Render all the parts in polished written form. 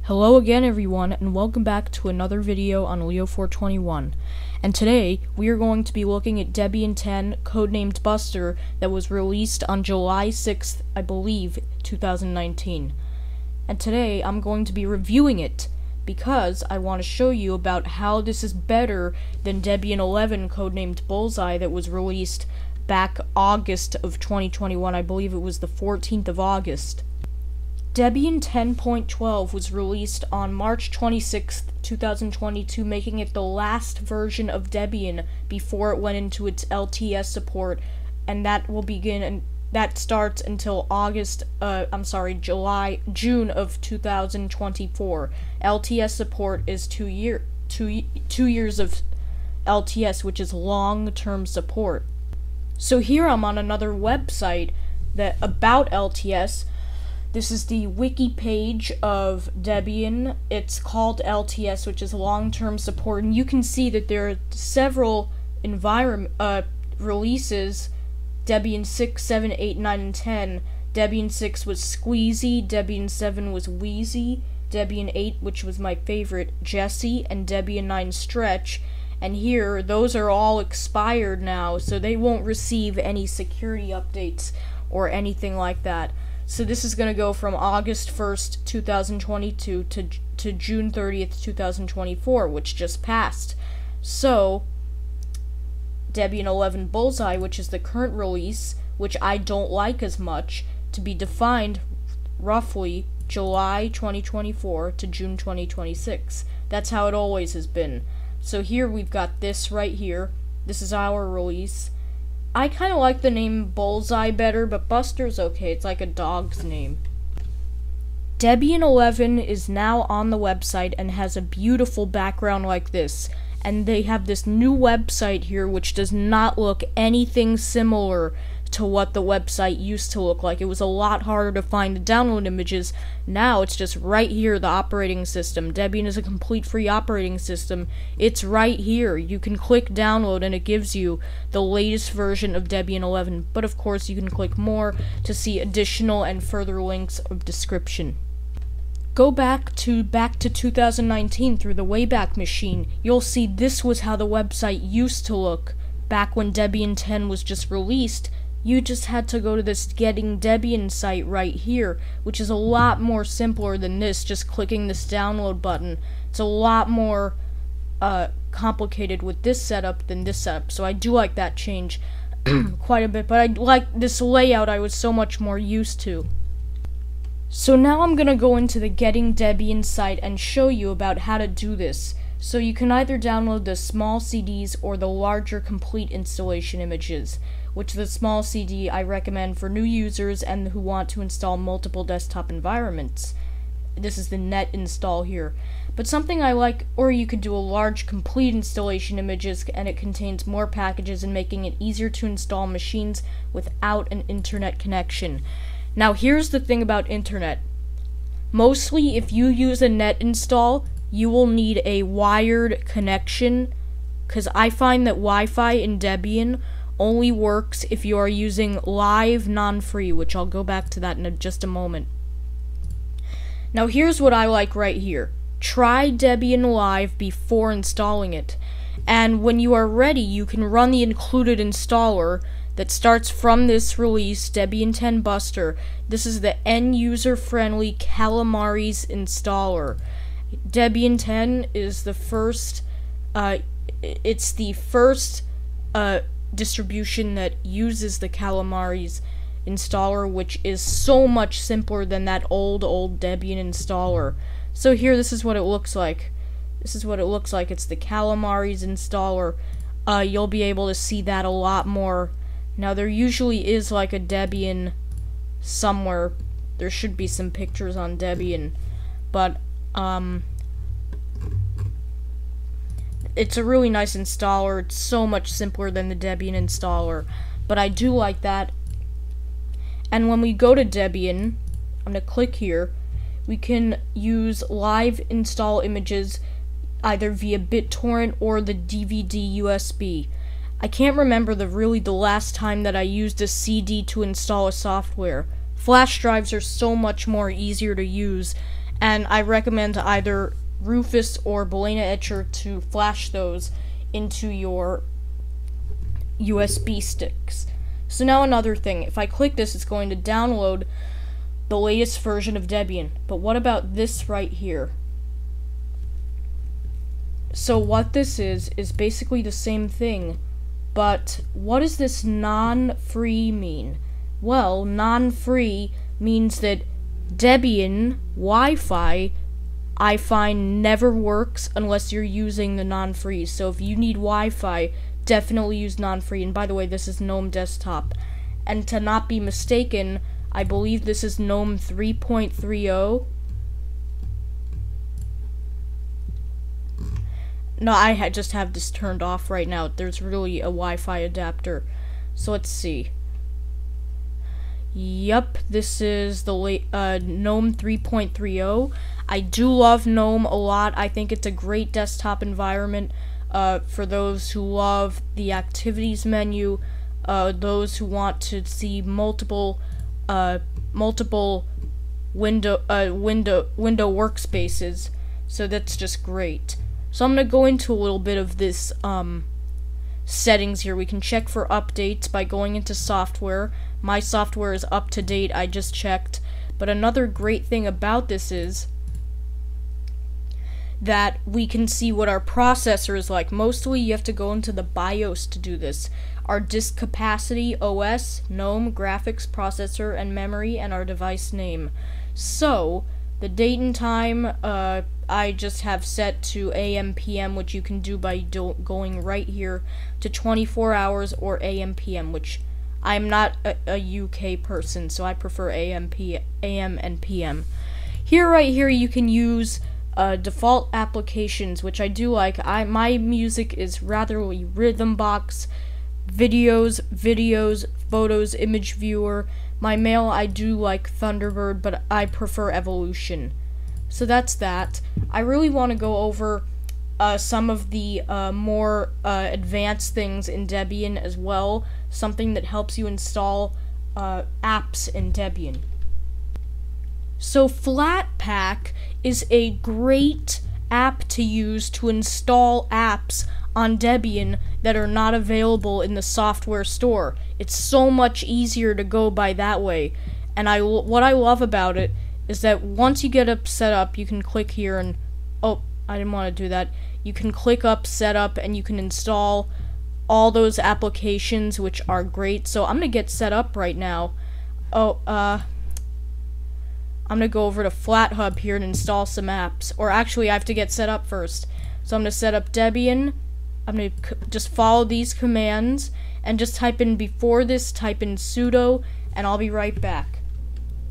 Hello again everyone, and welcome back to another video on Leo421. And today, we are going to be looking at Debian 10, codenamed Buster, that was released on July 6th, I believe, 2019. And today, I'm going to be reviewing it, because I want to show you about how this is better than Debian 11, codenamed Bullseye, that was released back August of 2021. I believe it was the 14th of August. Debian 10.12 was released on March 26, 2022, making it the last version of Debian before it went into its LTS support, and that will begin, and that starts until June of 2024. LTS support is 2 years of LTS, which is long-term support. So here I'm on another website about LTS. This is the wiki page of Debian. It's called LTS, which is long-term support, and you can see that there are several releases: Debian 6, 7, 8, 9, and 10. Debian 6 was Squeezy, Debian 7 was Wheezy, Debian 8, which was my favorite, Jessie, and Debian 9 Stretch. And here, those are all expired now, so they won't receive any security updates or anything like that. So this is going to go from August 1st, 2022 to June 30th, 2024, which just passed. So, Debian 11 Bullseye, which is the current release, which I don't like as much, to be defined roughly July 2024 to June 2026. That's how it always has been. So here we've got this right here. This is our release. I kind of like the name Bullseye better, but Buster's okay. It's like a dog's name. Debian 11 is now on the website and has a beautiful background like this. And they have this new website here which does not look anything similar to what the website used to look like. It was a lot harder to find the download images. Now it's just right here, the operating system. Debian is a complete free operating system. It's right here. You can click download and it gives you the latest version of Debian 11. But of course you can click more to see additional and further links of description. Go back to 2019 through the Wayback Machine. You'll see this was how the website used to look back when Debian 10 was just released. You just had to go to this Getting Debian site right here, which is a lot more simpler than this, just clicking this download button. It's a lot more complicated with this setup than this setup, so I do like that change quite a bit, but I like this layout I was so much more used to. So now I'm going to go into the Getting Debian site and show you about how to do this. So you can either download the small CDs or the larger complete installation images, which the small CD I recommend for new users and who want to install multiple desktop environments. This is the net install here. But something I like, or you could do a large complete installation images, and it contains more packages and making it easier to install machines without an internet connection. Now here's the thing about internet. Mostly if you use a net install, you will need a wired connection, because I find that Wi-Fi in Debian only works if you are using live non-free, which I'll go back to that in just a moment. Now here's what I like right here. Try Debian Live before installing it, and when you are ready, you can run the included installer that starts from this release, Debian 10 Buster. This is the end-user-friendly Calamares installer. Debian 10 is the first, it's the first distribution that uses the Calamares installer, which is so much simpler than that old Debian installer. So here, this is what it looks like. This is what it looks like. It's the Calamares installer. You'll be able to see that a lot more. Now, there usually is like a Debian somewhere. There should be some pictures on Debian, but it's a really nice installer. It's so much simpler than the Debian installer, but I do like that. And when we go to Debian, I'm going to click here, we can use live install images either via BitTorrent or the DVD USB. I can't remember the last time that I used a CD to install a software. Flash drives are so much more easier to use, and I recommend either Rufus or Balena Etcher to flash those into your USB sticks. So now another thing, if I click this, it's going to download the latest version of Debian. But what about this right here? So what this is basically the same thing, but what does this non-free mean? Well, non-free means that Debian Wi-Fi, I find, never works unless you're using the non-free. So if you need Wi-Fi, definitely use non-free. And by the way, this is GNOME Desktop. And to not be mistaken, I believe this is GNOME 3.30. No, I just have this turned off right now. There's really a Wi-Fi adapter. So let's see. Yep, this is the GNOME 3.30. I do love GNOME a lot. I think it's a great desktop environment for those who love the activities menu, those who want to see multiple window workspaces. So that's just great. So I'm going to go into a little bit of this settings here. We can check for updates by going into software. My software is up to date, I just checked. But another great thing about this is that we can see what our processor is like. Mostly you have to go into the BIOS to do this. Our disk capacity, OS, GNOME, graphics, processor, and memory, and our device name. So, the date and time, I just have set to AM, PM, which you can do by going right here to 24 hours or AM, PM, which I'm not a UK person, so I prefer AM and PM. Here, right here, you can use default applications, which I do like. My music is rather Rhythmbox, videos, photos, image viewer. My mail, I do like Thunderbird, but I prefer Evolution. So that's that. I really want to go over some of the more advanced things in Debian as well. Something that helps you install apps in Debian. So Flatpak is a great app to use to install apps on Debian that are not available in the software store. It's so much easier to go by that way. And what I love about it is that once you get it set up, you can click here and, oh, I didn't want to do that. You can click up setup and you can install all those applications, which are great. So I'm going to get set up right now. Oh, I'm going to go over to Flathub here and install some apps. Or actually, I have to get set up first. So I'm going to set up Debian. I'm going to just follow these commands and just type in before this, type in sudo, and I'll be right back.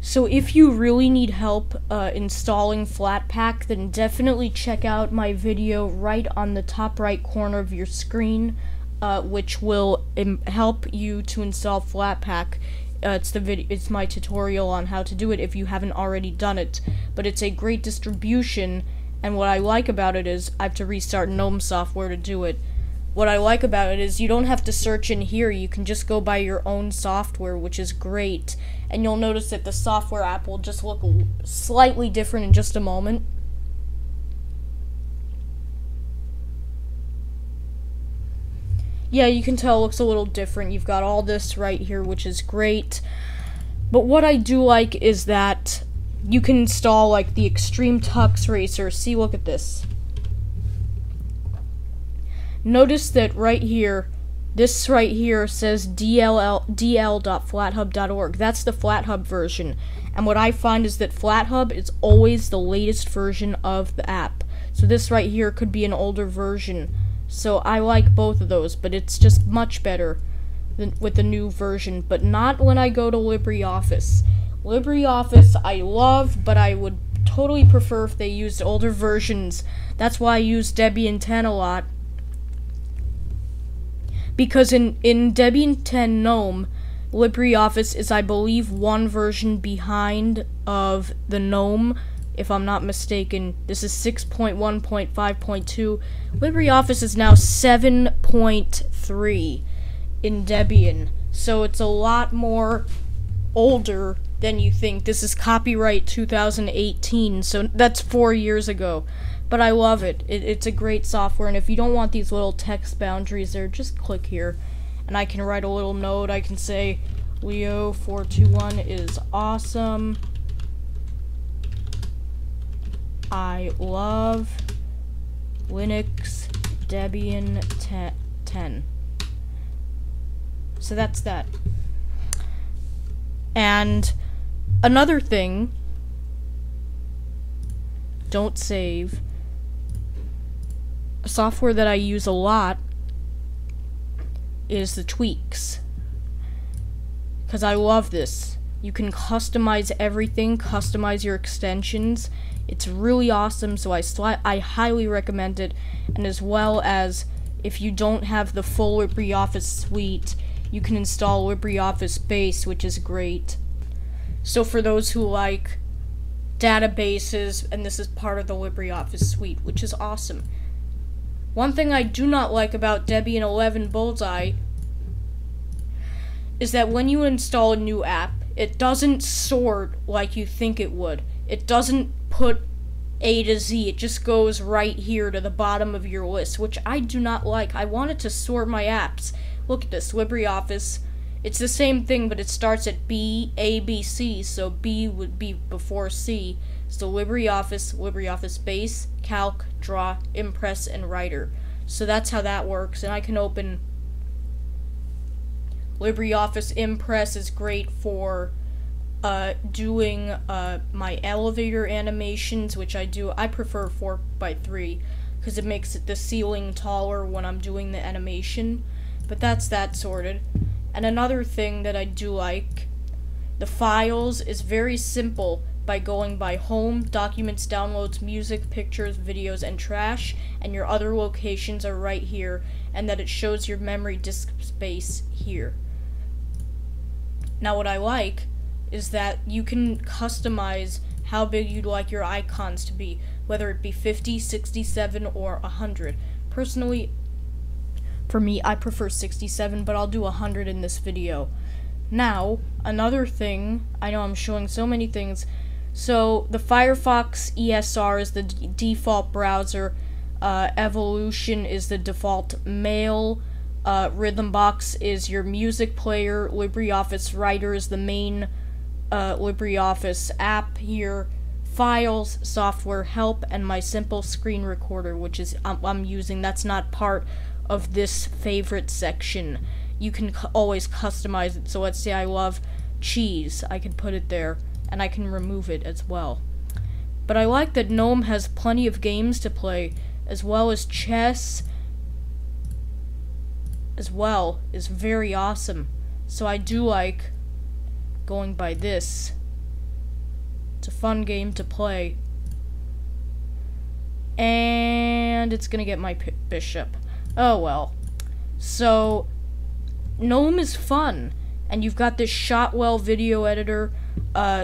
So if you really need help installing Flatpak, then definitely check out my video right on the top right corner of your screen, which will help you to install Flatpak. It's my tutorial on how to do it if you haven't already done it. But it's a great distribution, and what I like about it is I have to restart GNOME software to do it. What I like about it is you don't have to search in here. You can just go by your own software, which is great. And you'll notice that the software app will just look slightly different in just a moment. Yeah, you can tell it looks a little different. You've got all this right here, which is great. But what I do like is that you can install like the Extreme Tux Racer. See, look at this. Notice that right here, this right here says dl.flathub.org. That's the Flathub version. And what I find is that Flathub is always the latest version of the app. So this right here could be an older version. So I like both of those, but it's just much better than with the new version. But not when I go to LibreOffice. LibreOffice I love, but I would totally prefer if they used older versions. That's why I use Debian 10 a lot. Because in Debian 10 GNOME, LibreOffice is, I believe, one version behind of the GNOME, if I'm not mistaken. This is 6.1.5.2. LibreOffice is now 7.3 in Debian. So it's a lot more older then you think this is copyright 2018, so that's 4 years ago. But I love it. It's a great software, and if you don't want these little text boundaries there, just click here, and I can write a little note. I can say, Leo421 is awesome. I love Linux Debian 10. So that's that. And another thing, don't save. A software that I use a lot is the tweaks, because I love this. You can customize everything, customize your extensions. It's really awesome, so I highly recommend it. And as well as, if you don't have the full LibreOffice suite, you can install LibreOffice Base, which is great. So for those who like databases, and this is part of the LibreOffice suite, which is awesome. One thing I do not like about Debian 11 Bullseye is that when you install a new app, it doesn't sort like you think it would. It doesn't put A to Z. It just goes right here to the bottom of your list, which I do not like. I want it to sort my apps. Look at this, LibreOffice. It's the same thing, but it starts at B, A, B, C, so B would be before C. So LibreOffice, LibreOffice Base, Calc, Draw, Impress, and Writer. So that's how that works, and I can open LibreOffice Impress is great for doing my elevator animations, which I do. I prefer 4x3 because it makes the ceiling taller when I'm doing the animation. But that's that sorted. And another thing that I do like, the files is very simple by going by home, documents, downloads, music, pictures, videos, and trash, and your other locations are right here, and that it shows your memory disk space here. Now what I like is that you can customize how big you'd like your icons to be, whether it be 50, 67, or 100. Personally, for me, I prefer 67, but I'll do 100 in this video. Now, another thing, I know I'm showing so many things, so the Firefox ESR is the default browser, Evolution is the default mail, Rhythmbox is your music player, LibreOffice Writer is the main LibreOffice app here, Files, Software, Help, and my Simple Screen Recorder, which is I'm using. That's not part of this favorite section. You can always customize it. So let's say I love cheese, I can put it there, and I can remove it as well. But I like that GNOME has plenty of games to play, as well as chess as well is very awesome. So I do like going by this. It's a fun game to play. And it's gonna get my bishop. Oh well. So GNOME is fun, and you've got this Shotwell video editor,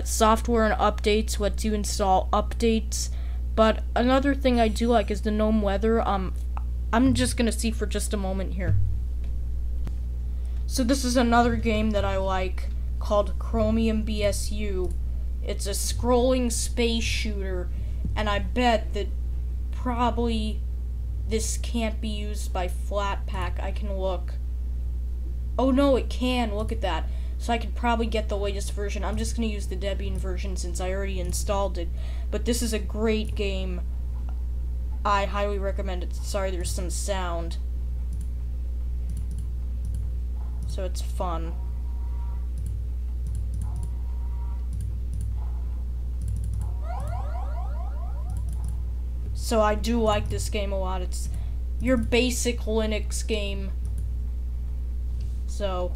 software and updates, lets you install updates. But another thing I do like is the GNOME weather. I'm just gonna see for just a moment here. So this is another game that I like called Chromium BSU. It's a scrolling space shooter, and I bet that probably this can't be used by Flatpak. I can look. Oh no, it can. Look at that. So I could probably get the latest version. I'm just going to use the Debian version since I already installed it. But this is a great game. I highly recommend it. Sorry, there's some sound. So it's fun. So I do like this game a lot. It's your basic Linux game. So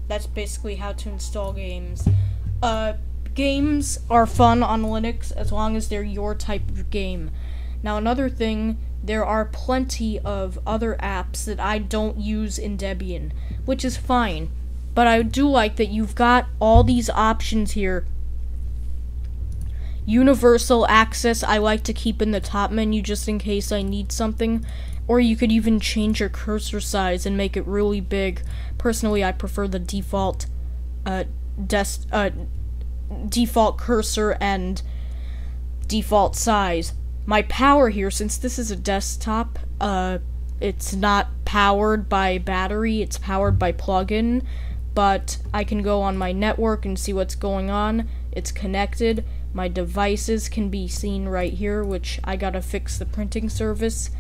that's basically how to install games. Games are fun on Linux as long as they're your type of game. Now another thing, there are plenty of other apps that I don't use in Debian, which is fine. But I do like that you've got all these options here. Universal access I like to keep in the top menu just in case I need something. Or you could even change your cursor size and make it really big. Personally, I prefer the default default cursor and default size. My power here, since this is a desktop, it's not powered by battery, it's powered by plug-in, but I can go on my network and see what's going on. It's connected. My devices can be seen right here, which I gotta fix the printing service,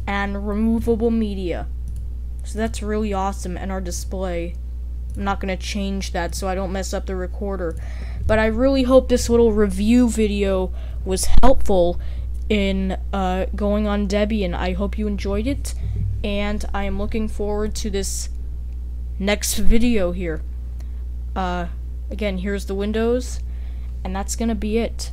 and removable media. So that's really awesome, and our display. I'm not gonna change that so I don't mess up the recorder. But I really hope this little review video was helpful in going on Debian. I hope you enjoyed it, and I am looking forward to this next video here. Again, here's the Windows, and that's gonna be it.